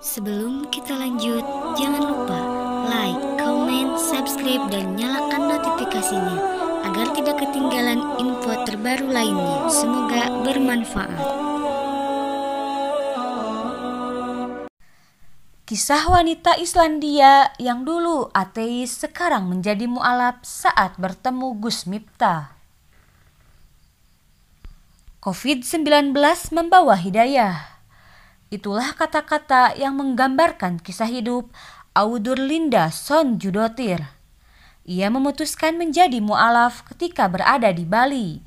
Sebelum kita lanjut, jangan lupa like, comment, subscribe, dan nyalakan notifikasinya agar tidak ketinggalan info terbaru lainnya. Semoga bermanfaat. Kisah wanita Islandia yang dulu ateis sekarang menjadi mualaf saat bertemu Gus Miftah. COVID-19 membawa hidayah. Itulah kata-kata yang menggambarkan kisah hidup Audur Linda Sonjudotir. Ia memutuskan menjadi mualaf ketika berada di Bali.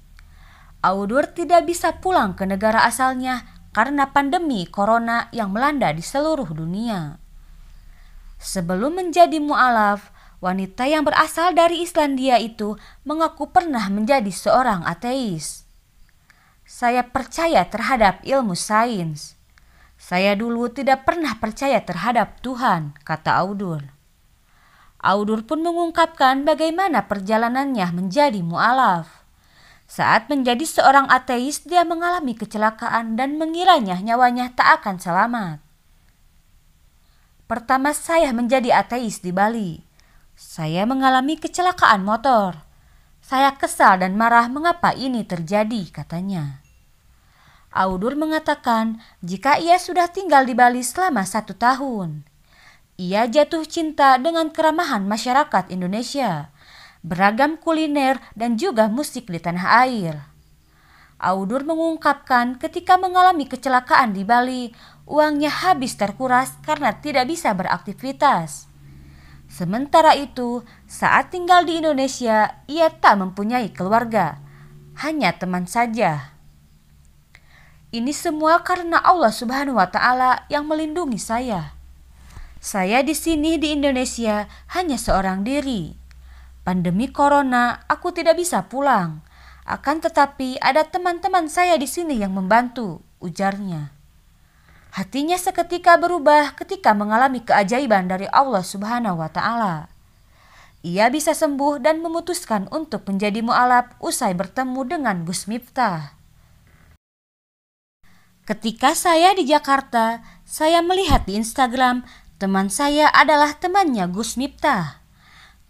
Audur tidak bisa pulang ke negara asalnya karena pandemi corona yang melanda di seluruh dunia. Sebelum menjadi mualaf, wanita yang berasal dari Islandia itu mengaku pernah menjadi seorang ateis. Saya percaya terhadap ilmu sains. Saya dulu tidak pernah percaya terhadap Tuhan, kata Audur. Audur pun mengungkapkan bagaimana perjalanannya menjadi mualaf. Saat menjadi seorang ateis, dia mengalami kecelakaan dan mengiranya nyawanya tak akan selamat. Pertama saya menjadi ateis di Bali. Saya mengalami kecelakaan motor. Saya kesal dan marah mengapa ini terjadi, katanya. Audur mengatakan jika ia sudah tinggal di Bali selama 1 tahun. Ia jatuh cinta dengan keramahan masyarakat Indonesia, beragam kuliner dan juga musik di tanah air. Audur mengungkapkan ketika mengalami kecelakaan di Bali, uangnya habis terkuras karena tidak bisa beraktivitas. Sementara itu, saat tinggal di Indonesia, ia tak mempunyai keluarga, hanya teman saja. Ini semua karena Allah Subhanahu wa Ta'ala yang melindungi saya. Saya di sini di Indonesia hanya seorang diri. Pandemi corona, aku tidak bisa pulang. Akan tetapi ada teman-teman saya di sini yang membantu, ujarnya. Hatinya seketika berubah ketika mengalami keajaiban dari Allah Subhanahu wa Ta'ala. Ia bisa sembuh dan memutuskan untuk menjadi mualaf usai bertemu dengan Gus Miftah. Ketika saya di Jakarta, saya melihat di Instagram teman saya adalah temannya Gus Miftah.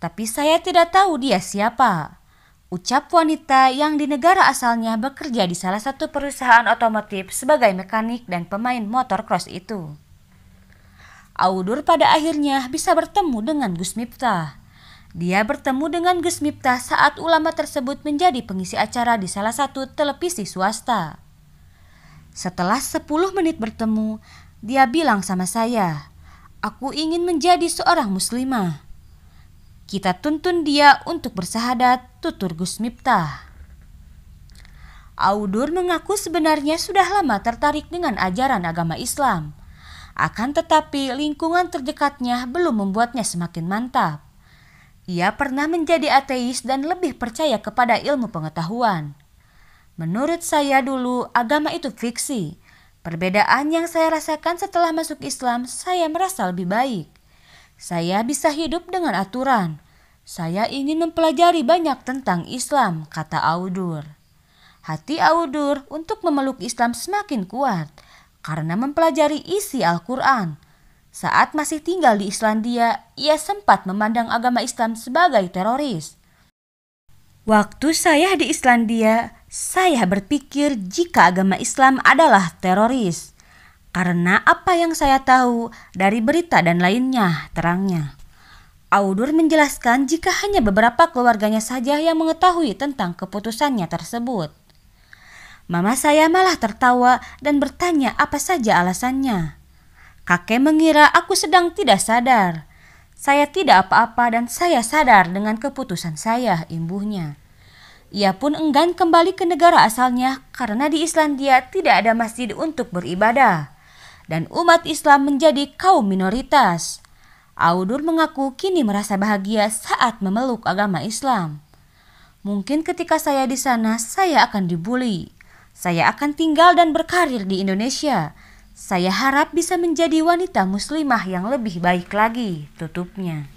Tapi saya tidak tahu dia siapa. Ucap wanita yang di negara asalnya bekerja di salah satu perusahaan otomotif sebagai mekanik dan pemain motor cross itu. Audur pada akhirnya bisa bertemu dengan Gus Miftah. Dia bertemu dengan Gus Miftah saat ulama tersebut menjadi pengisi acara di salah satu televisi swasta. Setelah 10 menit bertemu, dia bilang sama saya, "Aku ingin menjadi seorang muslimah." Kita tuntun dia untuk bersahadat, tutur Gus Miftah. Audur mengaku sebenarnya sudah lama tertarik dengan ajaran agama Islam. Akan tetapi lingkungan terdekatnya belum membuatnya semakin mantap. Ia pernah menjadi ateis dan lebih percaya kepada ilmu pengetahuan. Menurut saya dulu agama itu fiksi. Perbedaan yang saya rasakan setelah masuk Islam, saya merasa lebih baik. Saya bisa hidup dengan aturan. Saya ingin mempelajari banyak tentang Islam, kata Audur. Hati Audur untuk memeluk Islam semakin kuat karena mempelajari isi Al-Quran. Saat masih tinggal di Islandia, ia sempat memandang agama Islam sebagai teroris. Waktu saya di Islandia, saya berpikir jika agama Islam adalah teroris. Karena apa yang saya tahu dari berita dan lainnya, terangnya. Audur menjelaskan jika hanya beberapa keluarganya saja yang mengetahui tentang keputusannya tersebut. Mama saya malah tertawa dan bertanya apa saja alasannya. Kakek mengira aku sedang tidak sadar. Saya tidak apa-apa dan saya sadar dengan keputusan saya, imbuhnya. Ia pun enggan kembali ke negara asalnya karena di Islandia tidak ada masjid untuk beribadah. Dan umat Islam menjadi kaum minoritas. Audur mengaku kini merasa bahagia saat memeluk agama Islam. Mungkin ketika saya di sana, saya akan dibully. Saya akan tinggal dan berkarir di Indonesia. Saya harap bisa menjadi wanita muslimah yang lebih baik lagi, tutupnya.